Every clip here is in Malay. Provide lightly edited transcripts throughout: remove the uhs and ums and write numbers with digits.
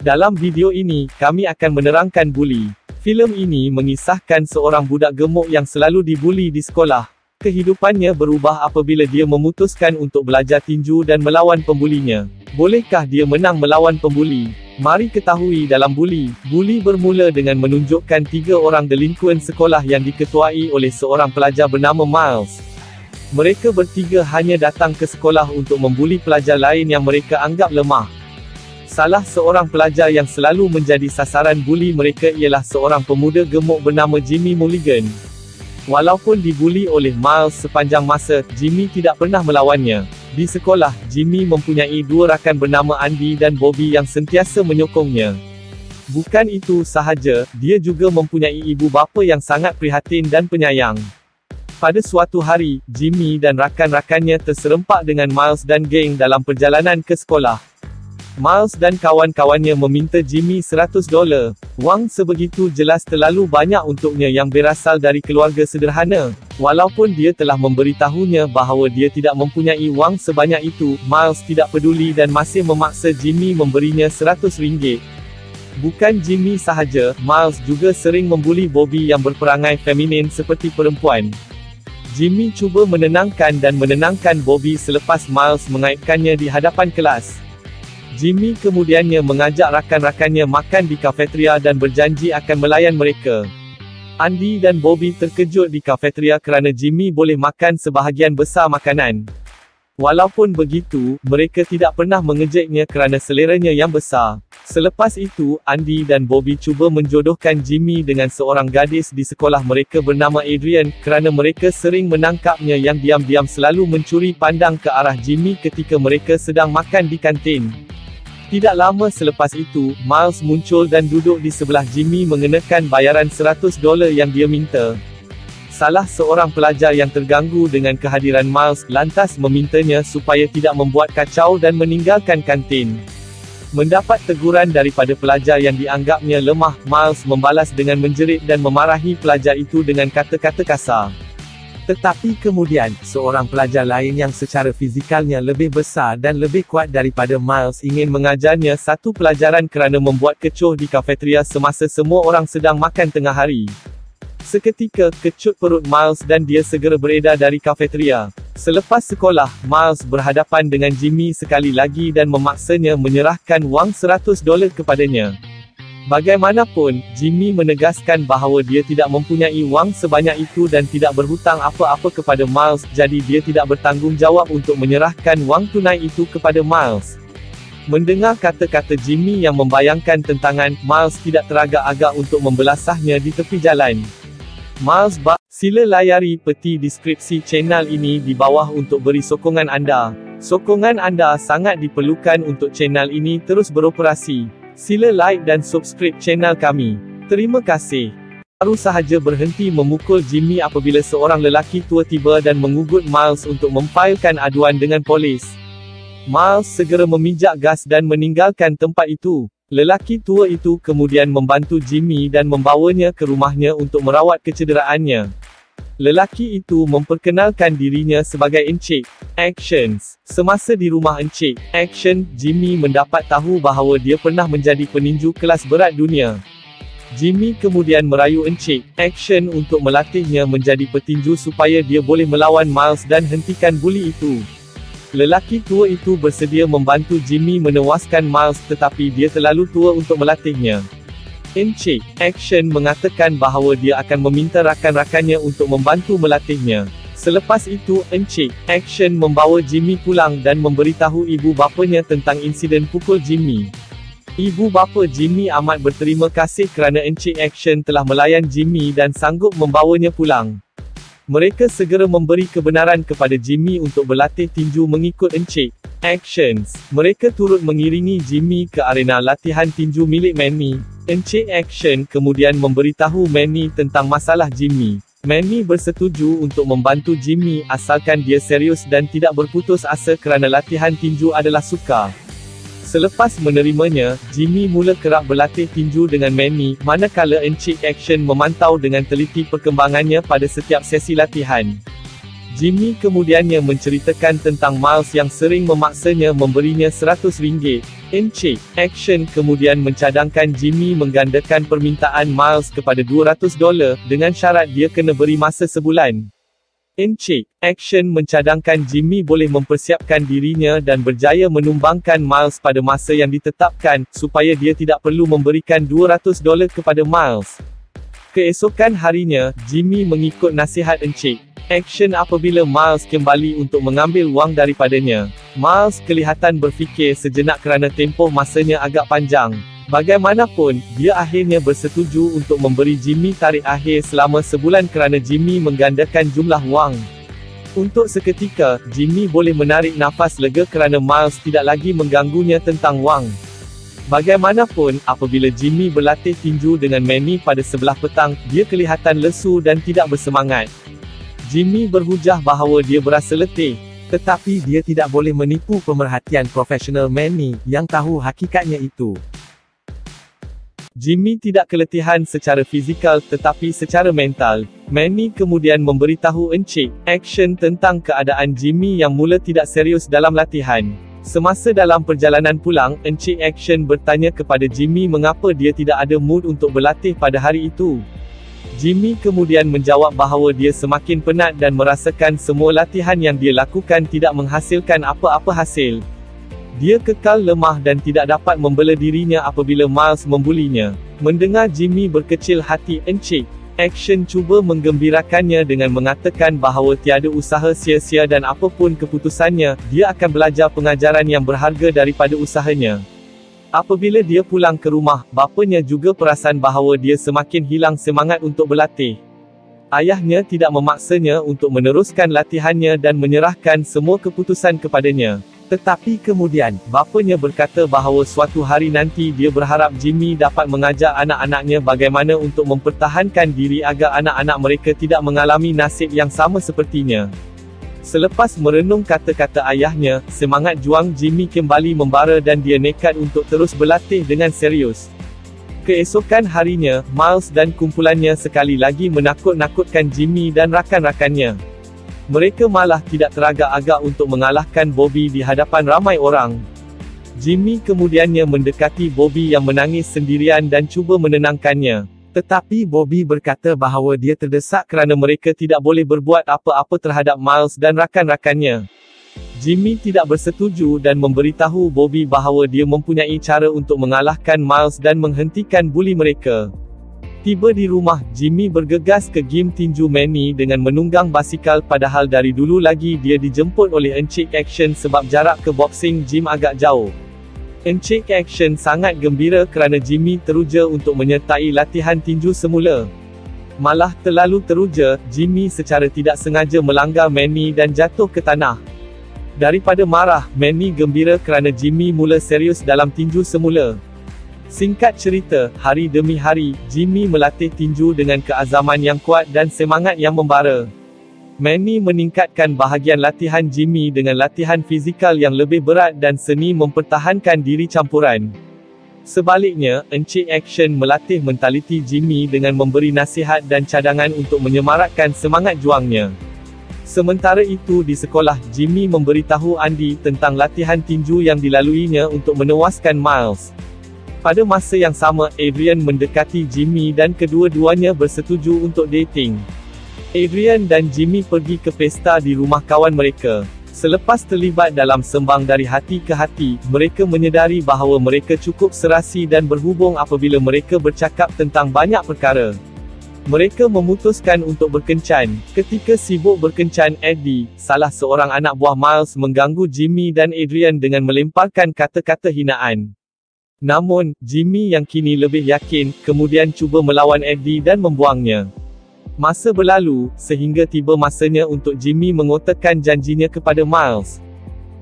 Dalam video ini, kami akan menerangkan buli. Filem ini mengisahkan seorang budak gemuk yang selalu dibuli di sekolah. Kehidupannya berubah apabila dia memutuskan untuk belajar tinju dan melawan pembulinya. Bolehkah dia menang melawan pembuli? Mari ketahui dalam buli. Buli bermula dengan menunjukkan 3 orang delinkuan sekolah yang diketuai oleh seorang pelajar bernama Miles. Mereka bertiga hanya datang ke sekolah untuk membuli pelajar lain yang mereka anggap lemah. Salah seorang pelajar yang selalu menjadi sasaran buli mereka ialah seorang pemuda gemuk bernama Jimmy Mulligan. Walaupun dibuli oleh Miles sepanjang masa, Jimmy tidak pernah melawannya. Di sekolah, Jimmy mempunyai 2 rakan bernama Andy dan Bobby yang sentiasa menyokongnya. Bukan itu sahaja, dia juga mempunyai ibu bapa yang sangat prihatin dan penyayang. Pada suatu hari, Jimmy dan rakan-rakannya terserempak dengan Miles dan geng dalam perjalanan ke sekolah. Miles dan kawan-kawannya meminta Jimmy $100. Wang sebegitu jelas terlalu banyak untuknya yang berasal dari keluarga sederhana. Walaupun dia telah memberitahunya bahawa dia tidak mempunyai wang sebanyak itu, Miles tidak peduli dan masih memaksa Jimmy memberinya $100. Bukan Jimmy sahaja, Miles juga sering membuli Bobby yang berperangai feminin seperti perempuan. Jimmy cuba menenangkan dan menenangkan Bobby selepas Miles mengaibkannya di hadapan kelas. Jimmy kemudiannya mengajak rakan-rakannya makan di kafeteria dan berjanji akan melayan mereka. Andy dan Bobby terkejut di kafeteria kerana Jimmy boleh makan sebahagian besar makanan. Walaupun begitu, mereka tidak pernah mengejeknya kerana seleranya yang besar. Selepas itu, Andy dan Bobby cuba menjodohkan Jimmy dengan seorang gadis di sekolah mereka bernama Adrian, kerana mereka sering menangkapnya yang diam-diam selalu mencuri pandang ke arah Jimmy ketika mereka sedang makan di kantin. Tidak lama selepas itu, Miles muncul dan duduk di sebelah Jimmy mengenakan bayaran $100 yang dia minta. Salah seorang pelajar yang terganggu dengan kehadiran Miles, lantas memintanya supaya tidak membuat kacau dan meninggalkan kantin. Mendapat teguran daripada pelajar yang dianggapnya lemah, Miles membalas dengan menjerit dan memarahi pelajar itu dengan kata-kata kasar. Tetapi kemudian, seorang pelajar lain yang secara fizikalnya lebih besar dan lebih kuat daripada Miles ingin mengajarnya satu pelajaran kerana membuat kecoh di kafeteria semasa semua orang sedang makan tengah hari. Seketika, kecut perut Miles dan dia segera beredar dari kafeteria. Selepas sekolah, Miles berhadapan dengan Jimmy sekali lagi dan memaksanya menyerahkan wang $100 kepadanya. Bagaimanapun, Jimmy menegaskan bahawa dia tidak mempunyai wang sebanyak itu dan tidak berhutang apa-apa kepada Miles, jadi dia tidak bertanggungjawab untuk menyerahkan wang tunai itu kepada Miles. Mendengar kata-kata Jimmy yang membayangkan tentangan, Miles tidak teragak-agak untuk membelasahnya di tepi jalan. Miles sila layari peti deskripsi channel ini di bawah untuk beri sokongan anda. Sokongan anda sangat diperlukan untuk channel ini terus beroperasi. Sila like dan subscribe channel kami. Terima kasih. Baru sahaja berhenti memukul Jimmy apabila seorang lelaki tua tiba dan mengugut Miles untuk memfailkan aduan dengan polis. Miles segera memijak gas dan meninggalkan tempat itu. Lelaki tua itu kemudian membantu Jimmy dan membawanya ke rumahnya untuk merawat kecederaannya. Lelaki itu memperkenalkan dirinya sebagai Encik Actions. Semasa di rumah Encik Action, Jimmy mendapat tahu bahawa dia pernah menjadi peninju kelas berat dunia. Jimmy kemudian merayu Encik Action untuk melatihnya menjadi petinju supaya dia boleh melawan Miles dan hentikan buli itu. Lelaki tua itu bersedia membantu Jimmy menewaskan Miles tetapi dia terlalu tua untuk melatihnya. Encik Action mengatakan bahawa dia akan meminta rakan-rakannya untuk membantu melatihnya. Selepas itu, Encik Action membawa Jimmy pulang dan memberitahu ibu bapanya tentang insiden pukul Jimmy. Ibu bapa Jimmy amat berterima kasih kerana Encik Action telah melayan Jimmy dan sanggup membawanya pulang. Mereka segera memberi kebenaran kepada Jimmy untuk berlatih tinju mengikut Encik Actions. Mereka turut mengiringi Jimmy ke arena latihan tinju milik Manny. Encik Action kemudian memberitahu Manny tentang masalah Jimmy. Manny bersetuju untuk membantu Jimmy asalkan dia serius dan tidak berputus asa kerana latihan tinju adalah sukar. Selepas menerimanya, Jimmy mula kerap berlatih tinju dengan Manny, manakala Encik Action memantau dengan teliti perkembangannya pada setiap sesi latihan. Jimmy kemudiannya menceritakan tentang Miles yang sering memaksanya memberinya $100. Encik Action kemudian mencadangkan Jimmy menggandakan permintaan Miles kepada $200 dengan syarat dia kena beri masa sebulan. Encik Action mencadangkan Jimmy boleh mempersiapkan dirinya dan berjaya menumbangkan Miles pada masa yang ditetapkan, supaya dia tidak perlu memberikan $200 kepada Miles. Keesokan harinya, Jimmy mengikut nasihat Encik Action apabila Miles kembali untuk mengambil wang daripadanya. Miles kelihatan berfikir sejenak kerana tempoh masanya agak panjang. Bagaimanapun, dia akhirnya bersetuju untuk memberi Jimmy tarikh akhir selama sebulan kerana Jimmy menggandakan jumlah wang. Untuk seketika, Jimmy boleh menarik nafas lega kerana Miles tidak lagi mengganggunya tentang wang. Bagaimanapun, apabila Jimmy berlatih tinju dengan Manny pada sebelah petang, dia kelihatan lesu dan tidak bersemangat. Jimmy berhujah bahawa dia berasa letih, tetapi dia tidak boleh menipu pemerhatian profesional Manny, yang tahu hakikatnya itu. Jimmy tidak keletihan secara fizikal tetapi secara mental. Manny kemudian memberitahu Encik Action tentang keadaan Jimmy yang mula tidak serius dalam latihan. Semasa dalam perjalanan pulang, Encik Action bertanya kepada Jimmy mengapa dia tidak ada mood untuk berlatih pada hari itu. Jimmy kemudian menjawab bahawa dia semakin penat dan merasakan semua latihan yang dia lakukan tidak menghasilkan apa-apa hasil. Dia kekal lemah dan tidak dapat membela dirinya apabila Miles membulinya. Mendengar Jimmy berkecil hati, Encik Action cuba menggembirakannya dengan mengatakan bahawa tiada usaha sia-sia dan apapun keputusannya, dia akan belajar pengajaran yang berharga daripada usahanya. Apabila dia pulang ke rumah, bapanya juga perasan bahawa dia semakin hilang semangat untuk berlatih. Ayahnya tidak memaksanya untuk meneruskan latihannya dan menyerahkan semua keputusan kepadanya. Tetapi kemudian, bapanya berkata bahawa suatu hari nanti dia berharap Jimmy dapat mengajar anak-anaknya bagaimana untuk mempertahankan diri agar anak-anak mereka tidak mengalami nasib yang sama sepertinya. Selepas merenung kata-kata ayahnya, semangat juang Jimmy kembali membara dan dia nekat untuk terus berlatih dengan serius. Keesokan harinya, Miles dan kumpulannya sekali lagi menakut-nakutkan Jimmy dan rakan-rakannya. Mereka malah tidak teragak-agak untuk mengalahkan Bobby di hadapan ramai orang. Jimmy kemudiannya mendekati Bobby yang menangis sendirian dan cuba menenangkannya. Tetapi Bobby berkata bahawa dia terdesak kerana mereka tidak boleh berbuat apa-apa terhadap Miles dan rakan-rakannya. Jimmy tidak bersetuju dan memberitahu Bobby bahawa dia mempunyai cara untuk mengalahkan Miles dan menghentikan buli mereka. Tiba di rumah, Jimmy bergegas ke gym tinju Manny dengan menunggang basikal padahal dari dulu lagi dia dijemput oleh Encik Action sebab jarak ke boxing gym agak jauh. Encik Action sangat gembira kerana Jimmy teruja untuk menyertai latihan tinju semula. Malah terlalu teruja, Jimmy secara tidak sengaja melanggar Manny dan jatuh ke tanah. Daripada marah, Manny gembira kerana Jimmy mula serius dalam tinju semula. Singkat cerita, hari demi hari, Jimmy melatih tinju dengan keazaman yang kuat dan semangat yang membara. Manny meningkatkan bahagian latihan Jimmy dengan latihan fizikal yang lebih berat dan seni mempertahankan diri campuran. Sebaliknya, Encik Action melatih mentaliti Jimmy dengan memberi nasihat dan cadangan untuk menyemarakkan semangat juangnya. Sementara itu di sekolah, Jimmy memberitahu Andy tentang latihan tinju yang dilaluinya untuk menewaskan Miles. Pada masa yang sama, Adrian mendekati Jimmy dan kedua-duanya bersetuju untuk dating. Adrian dan Jimmy pergi ke pesta di rumah kawan mereka. Selepas terlibat dalam sembang dari hati ke hati, mereka menyedari bahawa mereka cukup serasi dan berhubung apabila mereka bercakap tentang banyak perkara. Mereka memutuskan untuk berkencan. Ketika sibuk berkencan, Eddie, salah seorang anak buah Miles, mengganggu Jimmy dan Adrian dengan melemparkan kata-kata hinaan. Namun, Jimmy yang kini lebih yakin, kemudian cuba melawan Eddie dan membuangnya. Masa berlalu, sehingga tiba masanya untuk Jimmy mengotakkan janjinya kepada Miles.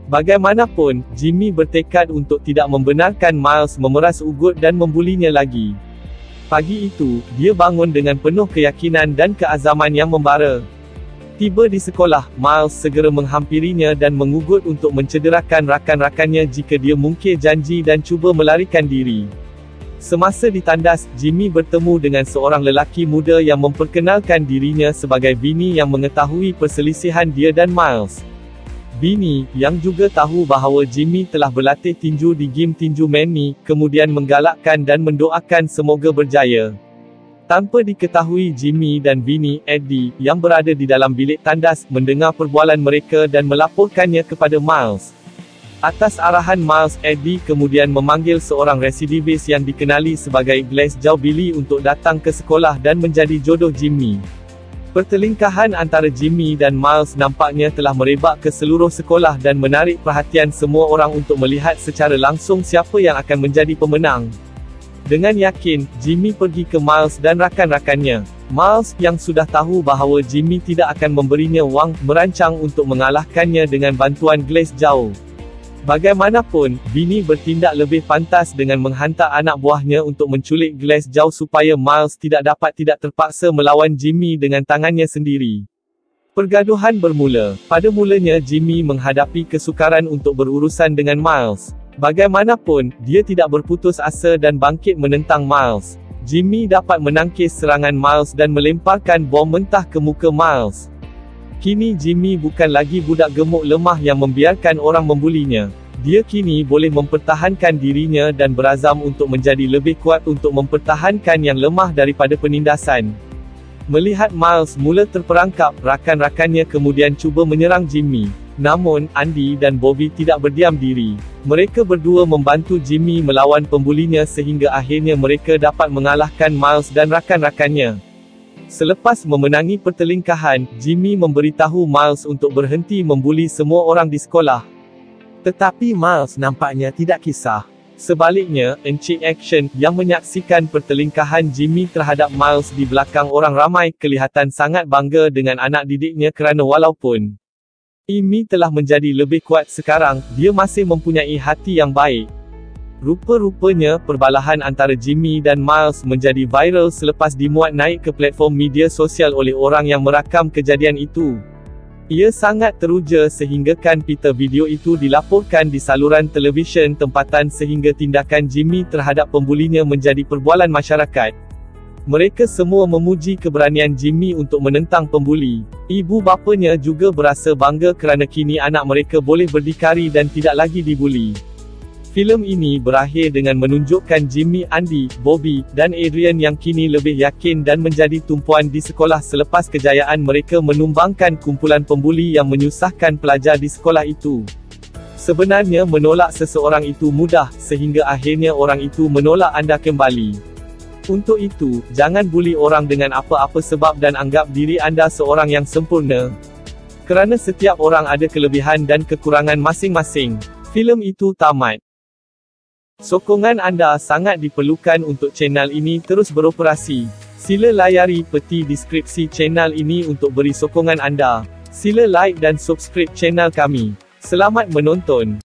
Bagaimanapun, Jimmy bertekad untuk tidak membenarkan Miles memeras ugut dan membulinya lagi. Pagi itu, dia bangun dengan penuh keyakinan dan keazaman yang membara. Tiba di sekolah, Miles segera menghampirinya dan mengugut untuk mencederakan rakan-rakannya jika dia mungkir janji dan cuba melarikan diri. Semasa ditandas, Jimmy bertemu dengan seorang lelaki muda yang memperkenalkan dirinya sebagai bini yang mengetahui perselisihan dia dan Miles. Vinny, yang juga tahu bahawa Jimmy telah berlatih tinju di game tinju Manny, kemudian menggalakkan dan mendoakan semoga berjaya. Tanpa diketahui Jimmy dan Vinny, Eddie, yang berada di dalam bilik tandas, mendengar perbualan mereka dan melaporkannya kepada Miles. Atas arahan Miles, Eddie kemudian memanggil seorang residivis yang dikenali sebagai Glasgow Billy untuk datang ke sekolah dan menjadi jodoh Jimmy. Pertelingkahan antara Jimmy dan Miles nampaknya telah merebak ke seluruh sekolah dan menarik perhatian semua orang untuk melihat secara langsung siapa yang akan menjadi pemenang. Dengan yakin, Jimmy pergi ke Miles dan rakan-rakannya. Miles, yang sudah tahu bahawa Jimmy tidak akan memberinya wang, merancang untuk mengalahkannya dengan bantuan Glasgow. Bagaimanapun, Vinny bertindak lebih pantas dengan menghantar anak buahnya untuk menculik Glasgow supaya Miles tidak terpaksa melawan Jimmy dengan tangannya sendiri. Pergaduhan bermula. Pada mulanya Jimmy menghadapi kesukaran untuk berurusan dengan Miles. Bagaimanapun, dia tidak berputus asa dan bangkit menentang Miles. Jimmy dapat menangkis serangan Miles dan melemparkan bom mentah ke muka Miles. Kini Jimmy bukan lagi budak gemuk lemah yang membiarkan orang membulinya. Dia kini boleh mempertahankan dirinya dan berazam untuk menjadi lebih kuat untuk mempertahankan yang lemah daripada penindasan. Melihat Miles mula terperangkap, rakan-rakannya kemudian cuba menyerang Jimmy. Namun, Andy dan Bobby tidak berdiam diri. Mereka berdua membantu Jimmy melawan pembulinya sehingga akhirnya mereka dapat mengalahkan Miles dan rakan-rakannya. Selepas memenangi pertelingkahan, Jimmy memberitahu Miles untuk berhenti membuli semua orang di sekolah. Tetapi Miles nampaknya tidak kisah. Sebaliknya, Encik Action, yang menyaksikan pertelingkahan Jimmy terhadap Miles di belakang orang ramai, kelihatan sangat bangga dengan anak didiknya kerana walaupun Amy telah menjadi lebih kuat sekarang, dia masih mempunyai hati yang baik. Rupa-rupanya, perbalahan antara Jimmy dan Miles menjadi viral selepas dimuat naik ke platform media sosial oleh orang yang merakam kejadian itu. Ia sangat teruja sehinggakan pita video itu dilaporkan di saluran televisyen tempatan sehingga tindakan Jimmy terhadap pembulinya menjadi perbualan masyarakat. Mereka semua memuji keberanian Jimmy untuk menentang pembuli. Ibu bapanya juga berasa bangga kerana kini anak mereka boleh berdikari dan tidak lagi dibuli. Filem ini berakhir dengan menunjukkan Jimmy, Andy, Bobby, dan Adrian yang kini lebih yakin dan menjadi tumpuan di sekolah selepas kejayaan mereka menumbangkan kumpulan pembuli yang menyusahkan pelajar di sekolah itu. Sebenarnya menolak seseorang itu mudah, sehingga akhirnya orang itu menolak anda kembali. Untuk itu, jangan buli orang dengan apa-apa sebab dan anggap diri anda seorang yang sempurna. Kerana setiap orang ada kelebihan dan kekurangan masing-masing. Filem itu tamat. Sokongan anda sangat diperlukan untuk channel ini terus beroperasi. Sila layari peti deskripsi channel ini untuk beri sokongan anda. Sila like dan subscribe channel kami. Selamat menonton.